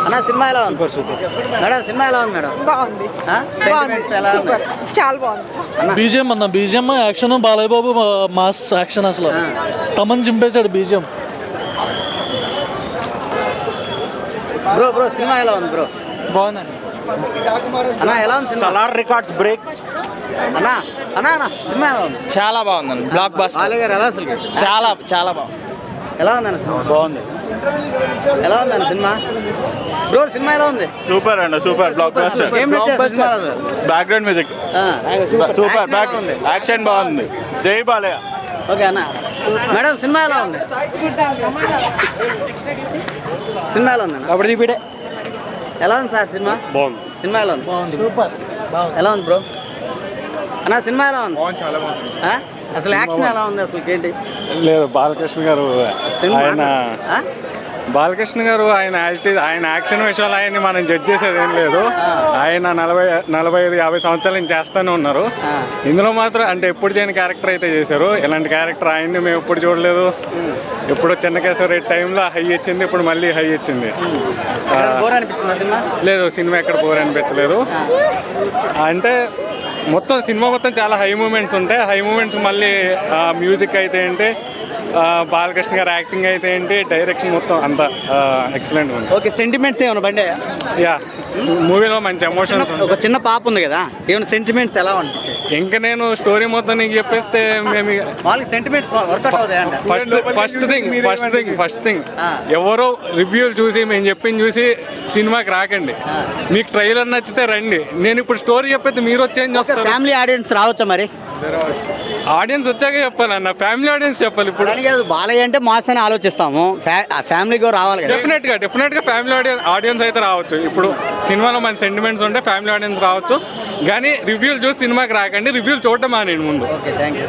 అన్న సినిమా ఎలా ఉంది? సూపర్ మేడం సినిమా ఎలా ఉంది మేడం? బాగుంది. సెంటిమెంట్స్ ఎలా ఉంది? చాలా బాగుంది. బీజిఎం అన్న BGM action Balayya Babu mass action అసలు తమన్ చింపేశాడు బీజిఎం. బ్రో సినిమా ఎలా ఉంది బ్రో? బాగుందండి. అన్న ఎలా ఉంది సినిమా? Salaar records break. అన్న సినిమా ఎలా ఉంది? చాలా బాగుందండి. Block buster. బాలయ్య గారు ఎలా అసలు చాలా బాగుంది. ఎలా ఉందన్న సినిమా? బాగుంది. ఎలా ఉందన్న సినిమా? బ్రో సినిమా ఎలా ఉంది? సూపర్ అండి, సూపర్ బ్లాక్ బస్టర్. ఏం నచ్చింది సినిమాలో? బ్యాక్గ్రౌండ్ మ్యూజిక్ ఆ, సూపర్. యాక్షన్ ఎలా ఉంది? యాక్షన్ బాగుంది. జై బాలయ్య. ఓకే అన్న. మేడం సినిమా ఎలా ఉంది? సినిమా ఎలా ఉంది? అప్పుడు చూపిడే ఎలా ఉంది సార్ సినిమా? బాగుంది. సినిమా ఎలా ఉంది? సూపర్. ఎలా ఉంది బ్రో? అన్న సినిమా ఎలా ఉంది? చాలా బాగుంది. ఆ? అసలు యాక్షన్ ఎలా ఉంది అసలు ఏంటి లేదు బాలకృష్ణ గారు సినిమా ఆయన ఆ? బాలకృష్ణ గారు ఆయన ఆయన యాక్షన్ విషయంలో ఆయన్ని మనం జడ్జ్ చేసేది ఏం లేదు. ఆయన 45 సంవత్సరాల నుంచి చేస్తూనే ఉన్నారు. ఇందులో మాత్రం అంటే ఎప్పుడు చేయని క్యారెక్టర్ అయితే చేశారు. ఇలాంటి క్యారెక్టర్ ఆయన్ని మేము ఎప్పుడు చూడలేదు. ఎప్పుడు చిన్న కేసరి టైంలో హై ఇచ్చింది, ఇప్పుడు మళ్ళీ హై ఇచ్చింది. బోర్ అనిపించిందా సినిమా? లేదు సినిమా ఎక్కడ బోర్ అనిపించలేదు. అంటే మొత్తం సినిమా మొత్తం చాలా హై మూమెంట్స్ ఉంటాయి. హై మూమెంట్స్ మళ్ళీ మ్యూజిక్ అయితే ఏంటి, బాలకృష్ణ గారు యాక్టింగ్ అయితే ఏంటి, డైరెక్షన్ మొత్తం అంతా ఎక్సలెంట్ ఉంది. ఓకే సెంటిమెంట్స్ ఏమైనా బండి యా మూవీలో మంచి ఎమోషన్స్ ఒక చిన్న పాప ఉంది కదా, ఏమైనా సెంటిమెంట్స్ ఎలా ఉంటాయి? ఇంకా నేను స్టోరీ మొత్తం నీకు చెప్పేస్తే మేము వాళ్ళకి సెంటిమెంట్స్ వర్కౌట్ అవుతాయి. ఫస్ట్ థింగ్ ఎవరో రివ్యూలు చూసి మేము చెప్పింది చూసి సినిమాకి రాకండి. మీకు ట్రైలర్ నచ్చితే రండి. నేను ఇప్పుడు స్టోరీ చెప్పేది మీరు వచ్చేం చూస్తారు. ఫ్యామిలీ ఆడియన్స్ రావచ్చా మరి? ఆడియన్స్ వచ్చాక చెప్పాలి అన్న, ఫ్యామిలీ ఆడియన్స్ చెప్పాలి. ఇప్పుడు బాలయ్య అంటే మాస్ అని ఆలోచిస్తాము, ఫ్యామిలీకి రావాలి కదా. డెఫినెట్గా ఫ్యామిలీ ఆడియన్స్ అయితే రావచ్చు. ఇప్పుడు సినిమాలో మన సెంటిమెంట్స్ ఉంటే ఫ్యామిలీ ఆడియన్స్ రావచ్చు. కానీ రివ్యూలు చూసి సినిమాకి రాకండి, రివ్యూలు చూడటం మానేయండి ముందు. Okay thank you.